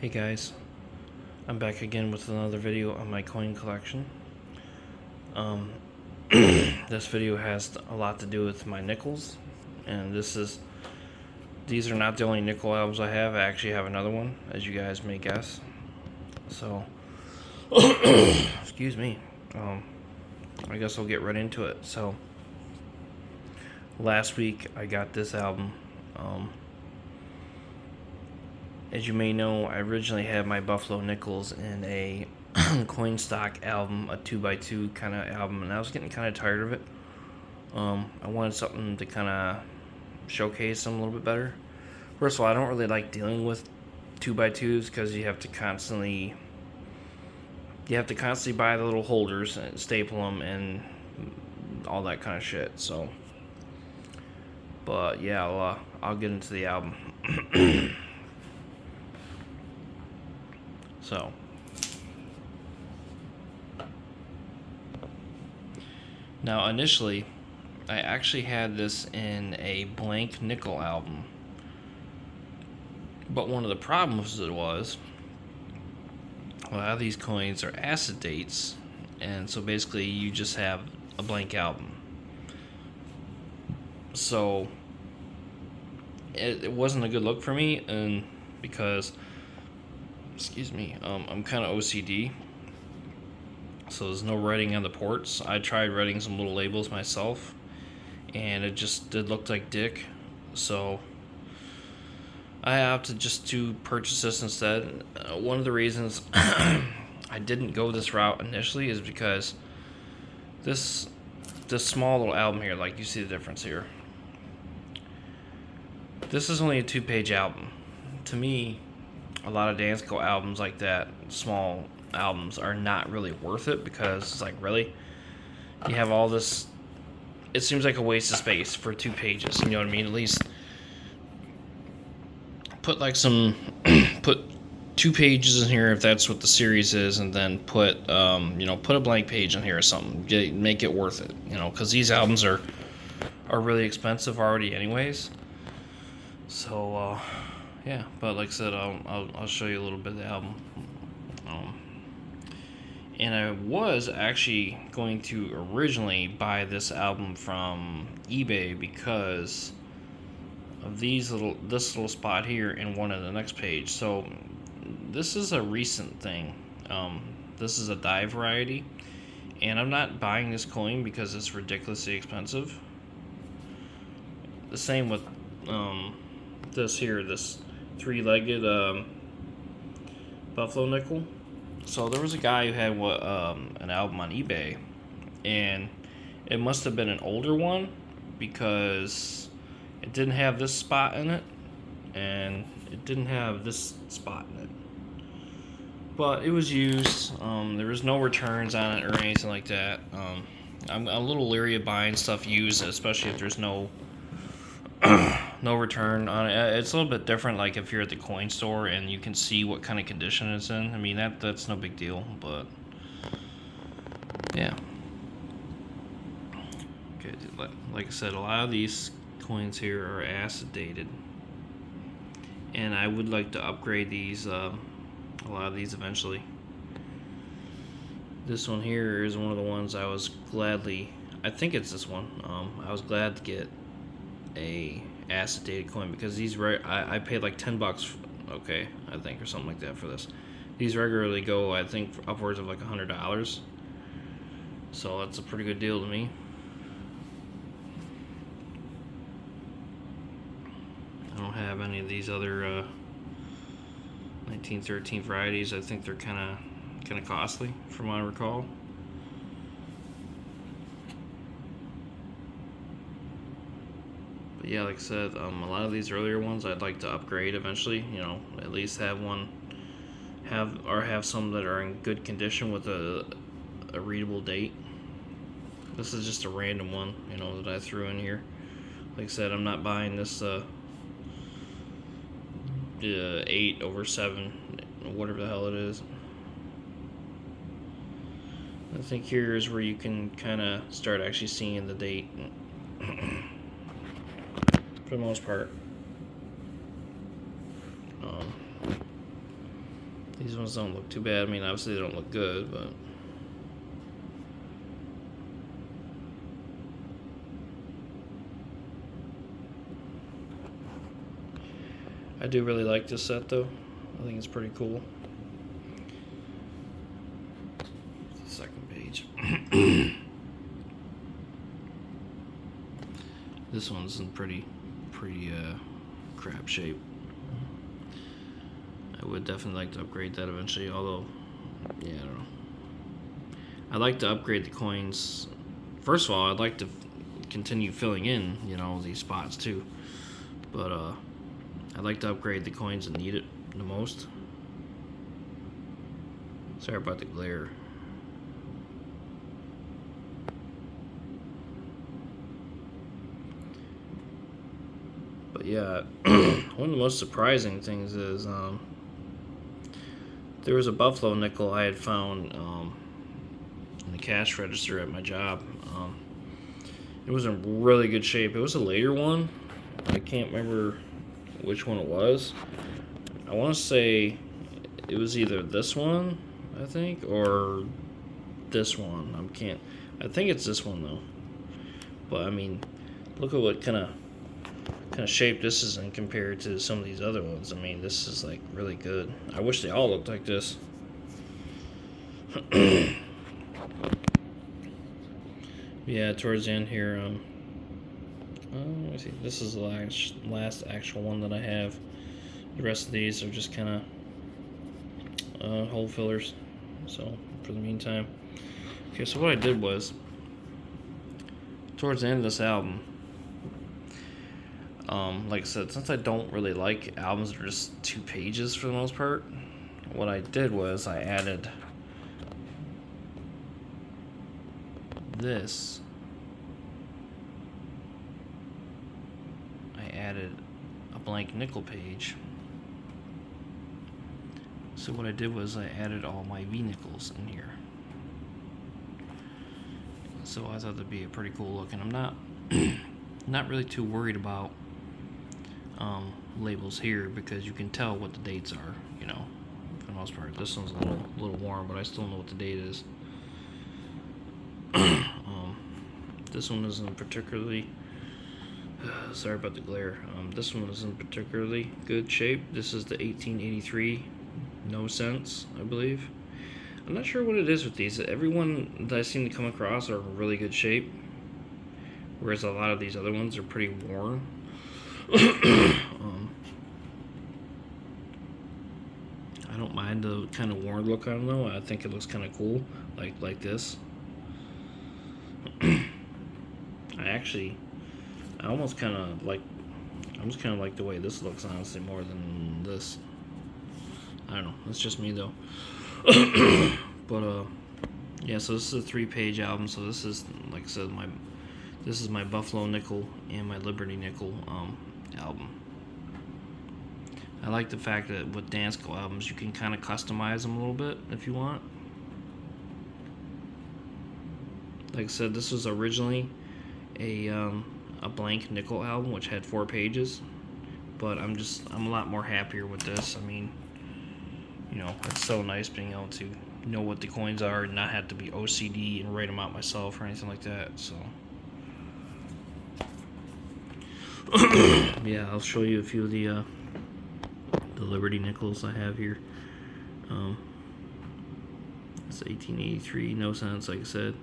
Hey guys, I'm back again with another video on my coin collection. Um, this video has a lot to do with my nickels, and these are not the only nickel albums I have. I actually have another one, as you guys may guess. So, excuse me. I guess I'll get right into it. So, last week I got this album. As you may know, I originally had my Buffalo Nickels in a coin stock album, a 2x2 kind of album, and I was getting kind of tired of it. I wanted something to kind of showcase them a little bit better. First of all, I don't really like dealing with 2x2s because you have to constantly buy the little holders and staple them and all that kind of shit. So, but yeah, I'll get into the album. So, now initially, I actually had this in a blank nickel album. But one of the problems was, a lot of these coins are acid dates, and so basically you just have a blank album. So, it wasn't a good look for me, and because, excuse me, I'm kind of OCD. So there's no writing on the ports. I tried writing some little labels myself, and it looked like dick. So I opted just to purchase this instead. One of the reasons I didn't go this route initially is because this small little album here, like you see the difference here. This is only a 2-page album. To me, a lot of Dansco albums like that, small albums, are not really worth it because it's like, really? You have all this. It seems like a waste of space for 2 pages. You know what I mean? At least put put 2 pages in here if that's what the series is, and then put a blank page in here or something. Make it worth it. Because these albums are really expensive already, anyways. So yeah, but like I said, I'll show you a little bit of the album. And I was actually going to originally buy this album from eBay because of this little spot here and one on the next page. So this is a recent thing. This is a die variety, and I'm not buying this coin because it's ridiculously expensive. The same with this 3-legged Buffalo nickel. So there was a guy who had an album on eBay, and it must have been an older one because it didn't have this spot in it, and it didn't have this spot in it. But it was used. There was no returns on it or anything like that. I'm a little leery of buying stuff used, especially if there's no return on it. It's a little bit different, like if you're at the coin store and you can see what kind of condition it's in. I mean, that's no big deal, but yeah. Okay, like I said, a lot of these coins here are acid dated, and I would like to upgrade these, a lot of these eventually. This one here is one of the ones I think it's this one. I was glad to get a acid dated coin because these I paid like $10, okay, I think, or something like that for this. These regularly go, I think, upwards of like $100, so that's a pretty good deal to me. I don't have any of these other 1913 varieties. I think they're kind of costly from what I recall. Yeah, like I said, a lot of these earlier ones I'd like to upgrade eventually. At least have some that are in good condition with a readable date. This is just a random one, that I threw in here. Like I said, I'm not buying this 8/7, whatever the hell it is. I think here is where you can kind of start actually seeing the date. For the most part. These ones don't look too bad. I mean, obviously they don't look good, but I do really like this set though. I think it's pretty cool. The second page. This one's in pretty crap shape. I would definitely like to upgrade that eventually, although, yeah, I don't know. I'd like to upgrade the coins. First of all, I'd like to continue filling in, you know, these spots too. But I'd like to upgrade the coins that need it the most. Sorry about the glare. But yeah, one of the most surprising things is there was a buffalo nickel I had found in the cash register at my job. It was in really good shape. It was a later one. I can't remember which one it was. I want to say it was either this one, I think, or this one. I think it's this one though. But I mean, look at what kind of shape this is in compared to some of these other ones. I mean, this is like really good. I wish they all looked like this. Yeah, towards the end here, let me see. This is the last actual one that I have. The rest of these are just kind of hole fillers. So for the meantime, okay. So what I did was, towards the end of this album, like I said, since I don't really like albums that are just 2 pages for the most part, what I did was I added this. I added a blank nickel page. So what I did was I added all my V nickels in here. So I thought that'd be a pretty cool look, and I'm not really too worried about labels here because you can tell what the dates are, you know, for the most part. This one's a little warm, but I still know what the date is. This one isn't particularly sorry about the glare. This one is in particularly good shape. This is the 1883 No Sense, I believe. I'm not sure what it is with these. Everyone that I seem to come across are in really good shape, whereas a lot of these other ones are pretty worn. I don't mind the kind of worn look on them though. I think it looks kind of cool, like this. I almost kind of like the way this looks, honestly, more than this. I don't know. That's just me though. But yeah. So this is a 3-page album. So this is, like I said, this is my Buffalo Nickel and my Liberty Nickel album. I like the fact that with Dansco albums, you can kind of customize them a little bit if you want. Like I said, this was originally a blank nickel album, which had 4 pages. But I'm a lot more happier with this. I mean, you know, it's so nice being able to know what the coins are and not have to be OCD and write them out myself or anything like that. So yeah, I'll show you a few of the Liberty nickels I have here. It's 1883 No Sense, like I said.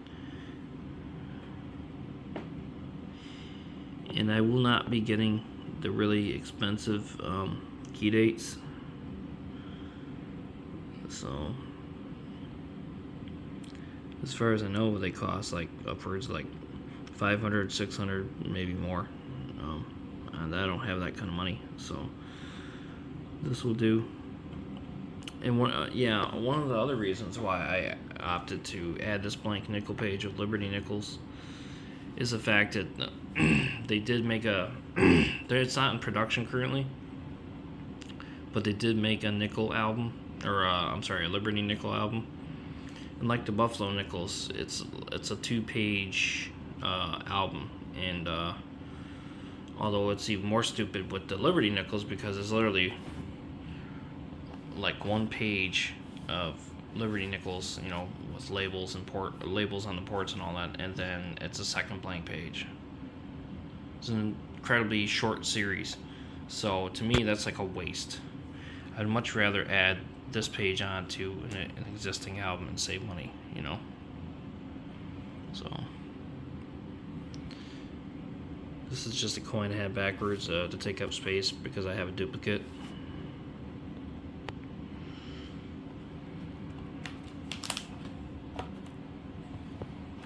And I will not be getting the really expensive key dates. So, as far as I know, they cost like upwards like 500, 600, maybe more. And I don't have that kind of money, so this will do. And one of the other reasons why I opted to add this blank nickel page of Liberty nickels is the fact that they did make it's not in production currently, but they did make a nickel album, or a Liberty nickel album. And like the Buffalo nickels, it's a 2-page album, and although it's even more stupid with the Liberty nickels because it's literally like one page of Liberty nickels, with labels and labels on the ports and all that, and then it's a second blank page. It's an incredibly short series, so to me that's like a waste. I'd much rather add this page onto an existing album and save money, So this is just a coin I had backwards to take up space because I have a duplicate.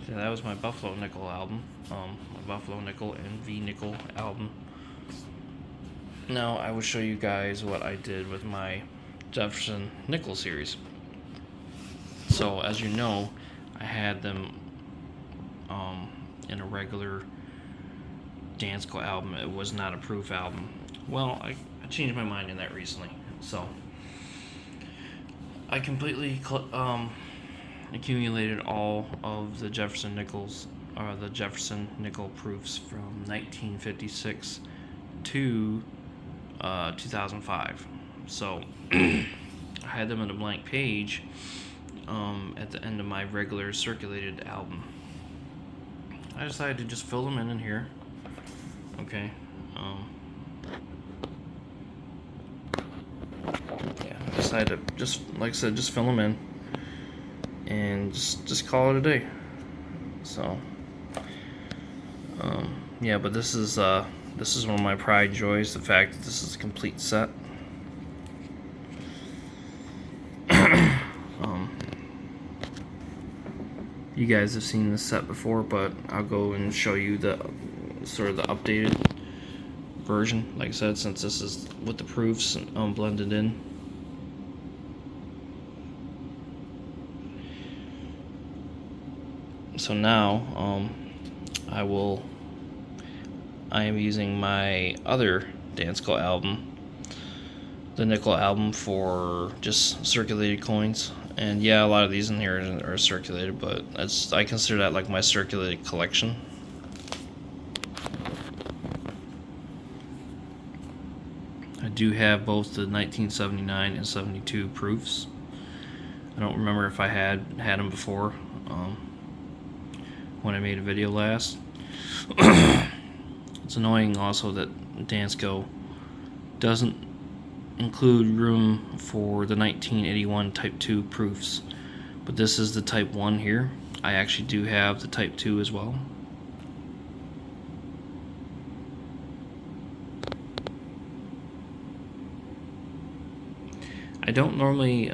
So that was my Buffalo Nickel album, my Buffalo Nickel and V Nickel album. Now I will show you guys what I did with my Jefferson Nickel series. So as you know, I had them in a regular Dansco album. It was not a proof album. Well, I changed my mind in that recently. So I completely accumulated all of the Jefferson Nickels, the Jefferson Nickel proofs from 1956 to 2005. So I had them in a blank page at the end of my regular circulated album. I decided to just fill them in here. Okay. Yeah, I decided to just, like I said, just fill them in and just call it a day. So yeah, but this is one of my pride and joys, the fact that this is a complete set. You guys have seen this set before, but I'll go and show you the sort of the updated version, like I said, since this is with the proofs blended in. So now I am using my other Dansco album, the Nickel album, for just circulated coins. And yeah, a lot of these in here are circulated, but I consider that like my circulated collection. I do have both the 1979 and 72 proofs. I don't remember if I had them before when I made a video last. It's annoying also that Dansco doesn't include room for the 1981 Type 2 proofs, but this is the Type 1 here. I actually do have the Type 2 as well. I don't normally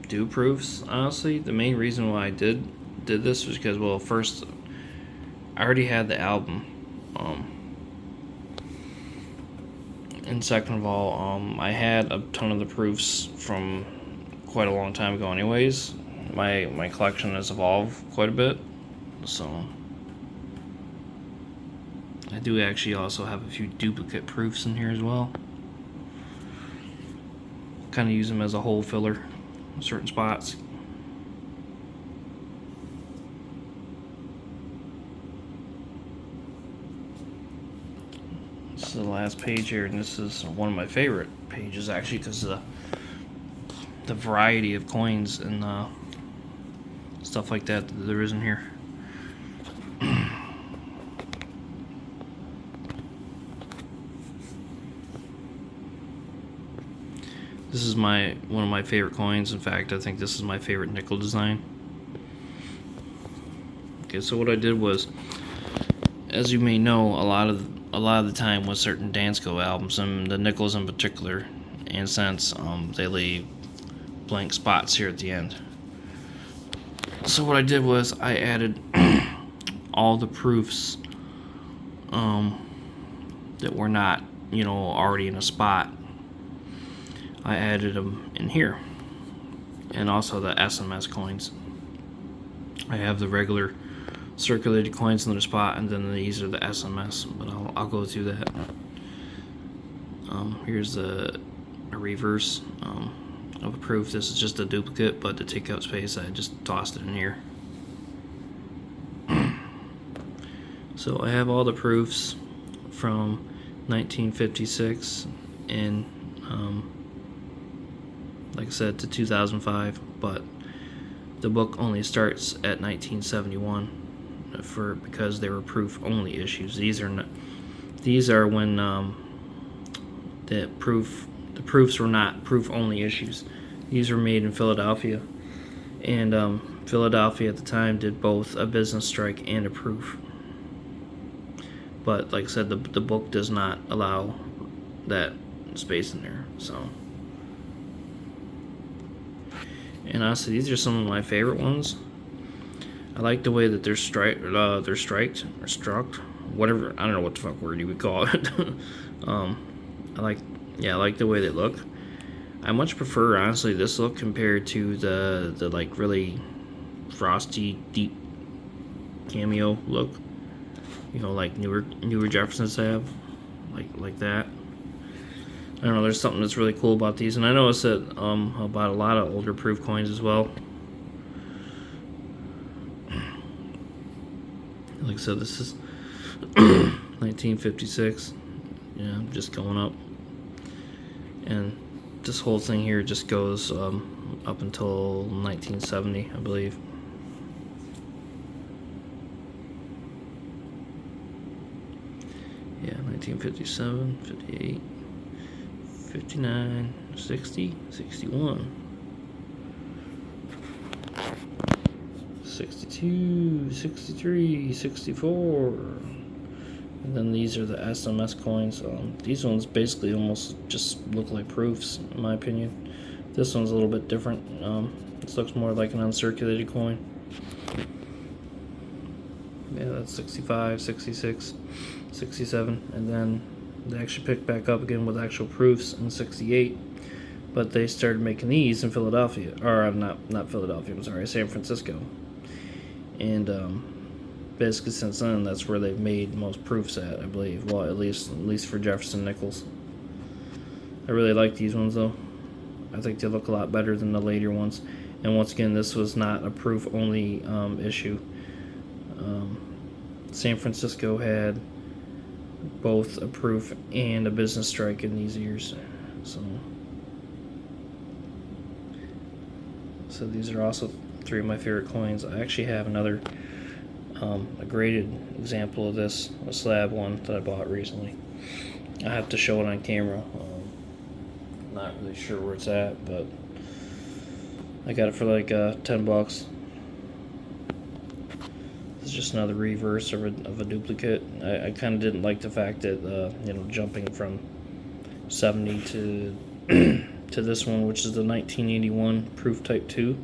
do proofs, honestly. The main reason why I did this was because, well, first, I already had the album. And second of all, I had a ton of the proofs from quite a long time ago anyways. My collection has evolved quite a bit, so I do actually also have a few duplicate proofs in here as well. Kind of use them as a hole filler in certain spots. This is the last page here, and this is one of my favorite pages actually, because the variety of coins and stuff like that there is in here. This is one of my favorite coins. In fact, I think this is my favorite nickel design. Okay, so what I did was, as you may know, a lot of the time with certain Dansco albums, and the nickels in particular, and since they leave blank spots here at the end. So what I did was I added all the proofs that were not, already in a spot. I added them in here, and also the SMS coins. I have the regular circulated coins in their spot, and then these are the SMS, but I'll go through that. Here's a reverse of a proof. This is just a duplicate, but to take up space, I just tossed it in here. So I have all the proofs from 1956 and like I said, to 2005, but the book only starts at 1971 because they were proof only issues. These are not. These are when the proofs were not proof only issues. These were made in Philadelphia, and Philadelphia at the time did both a business strike and a proof. But like I said, the book does not allow that space in there. So, and honestly, these are some of my favorite ones. I like the way that they're striked or struck, whatever. I don't know what the fuck word you would call it. I like the way they look. I much prefer, honestly, this look compared to the like really frosty, deep cameo look. You know, like newer Jeffersons have, like that. I don't know. There's something that's really cool about these, and I noticed that about a lot of older proof coins as well. Like I said, this is 1956. Yeah, just going up, and this whole thing here just goes up until 1970, I believe. Yeah, 1957, 58, 59, 60, 61, 62, 63, 64. And then these are the SMS coins. These ones basically almost just look like proofs, in my opinion. This one's a little bit different. This looks more like an uncirculated coin. Yeah, that's 65, 66, 67. And then they actually picked back up again with actual proofs in 68. But they started making these in Philadelphia. Or not Philadelphia, I'm sorry, San Francisco. And basically since then, that's where they've made most proofs at, I believe. Well, at least for Jefferson nickels. I really like these ones though. I think they look a lot better than the later ones. And once again, this was not a proof only issue. San Francisco had both a proof and a business strike in these years. So these are also three of my favorite coins. I actually have another a graded example of this, a slab one that I bought recently. I have to show it on camera. Not really sure where it's at, but I got it for like $10. It's just another reverse of a duplicate. I kind of didn't like the fact that jumping from 70 to to this one, which is the 1981 proof type 2.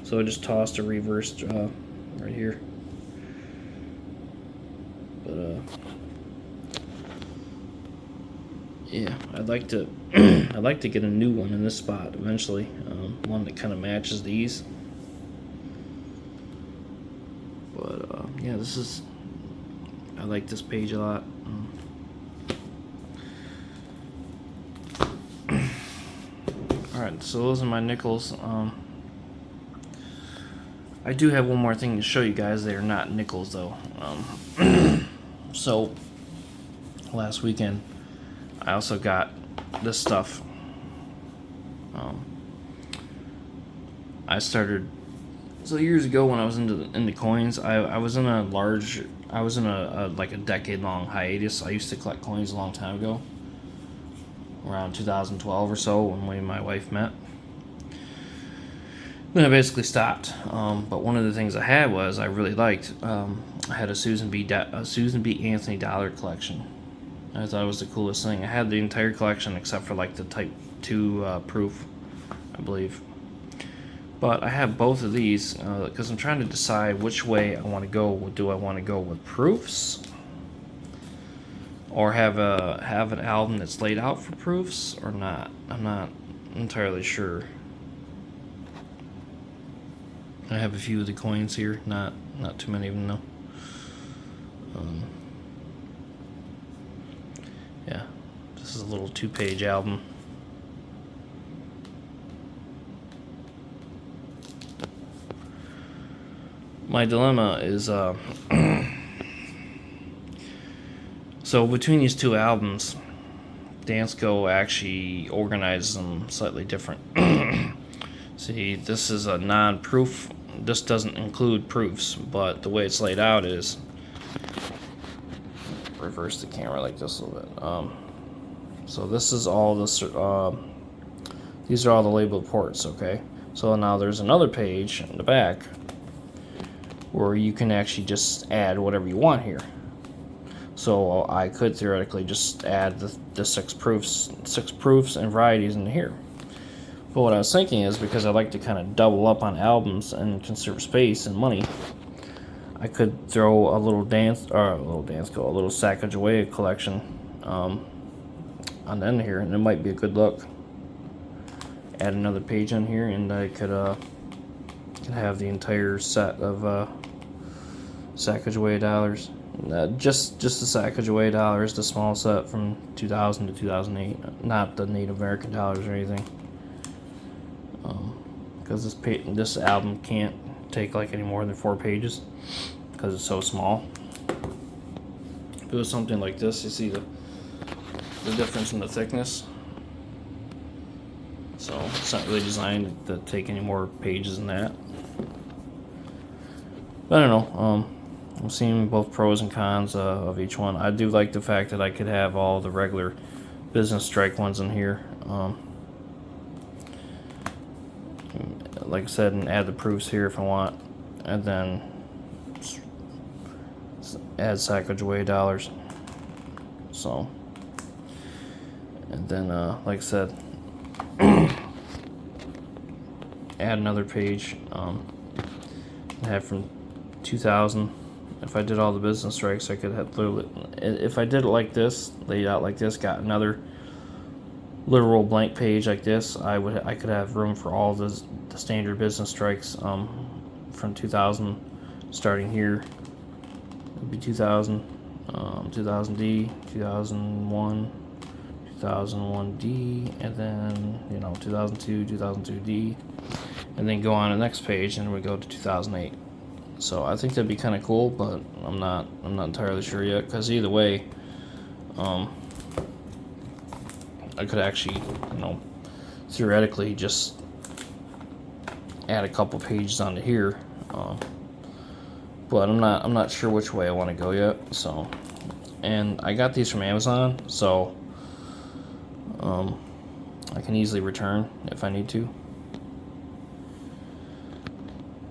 So I just tossed a reversed right here. But yeah, I'd like to I'd like to get a new one in this spot eventually, one that kind of matches these. But yeah, I like this page a lot. Alright, so those are my nickels. I do have one more thing to show you guys. They are not nickels though. So last weekend I also got this stuff. I started years ago when I was into coins. I was in a like a decade-long hiatus. I used to collect coins a long time ago, around 2012 or so, when me and my wife met. Then I basically stopped. But one of the things I had was I really liked. I had a Susan B. Anthony dollar collection. I thought it was the coolest thing. I had the entire collection except for like the Type 2 proof, I believe. But I have both of these because I'm trying to decide which way I want to go. Do I want to go with proofs, or have an album that's laid out for proofs, or not? I'm not entirely sure. I have a few of the coins here, not too many of them though. Yeah, this is a little 2-page album. My dilemma is so between these two albums, Dansco actually organizes them slightly different. See, this is a non-proof. This doesn't include proofs, but the way it's laid out is, reverse the camera like this a little bit. So this is all the these are all the labeled ports, okay? So now there's another page in the back where you can actually just add whatever you want here. So I could theoretically just add the six proofs and varieties into here. But what I was thinking is, because I like to kind of double up on albums and conserve space and money, I could throw a little Dansco, a little Sacagawea collection on the end here, and it might be a good look. Add another page on here, and I could have the entire set of Sacagawea dollars. Just the Sacagawea dollars, the small set from 2000 to 2008, not the Native American dollars or anything. Because this album can't take like any more than 4 pages because it's so small. If it was something like this, you see the difference in the thickness. So it's not really designed to take any more pages than that. But I don't know. I'm seeing both pros and cons of each one. I do like the fact that I could have all the regular business strike ones in here. Like I said, and add the proofs here if I want, and then add Sacagawea dollars. So, and then like I said, add another page. Have from 2000. If I did all the business strikes, I could have literally, if I did it like this, laid out like this, got another literal blank page like this, I could have room for all the standard business strikes from 2000, starting here. It'd be 2000, 2000D, 2001, 2001D, and then 2002, 2002D, and then go on to the next page, and we go to 2008. So I think that'd be kind of cool, but I'm not entirely sure yet, because either way, I could actually, theoretically just add a couple pages onto here, but I'm not sure which way I want to go yet. So, and I got these from Amazon, so I can easily return if I need to.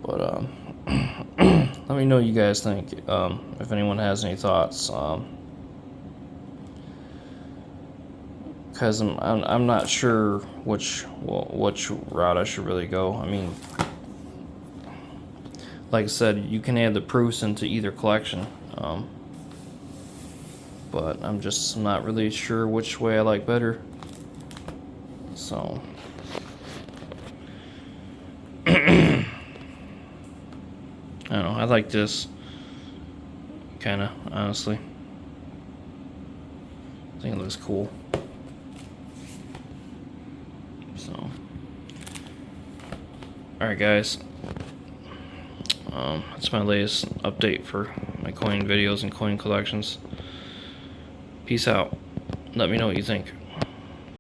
But let me know what you guys think. If anyone has any thoughts. Because I'm not sure which route I should really go. I mean, like I said, you can add the proofs into either collection, but I'm not really sure which way I like better. So I don't know. I like this kind of, honestly. I think it looks cool. So, alright guys, that's my latest update for my coin videos and coin collections. Peace out. Let me know what you think.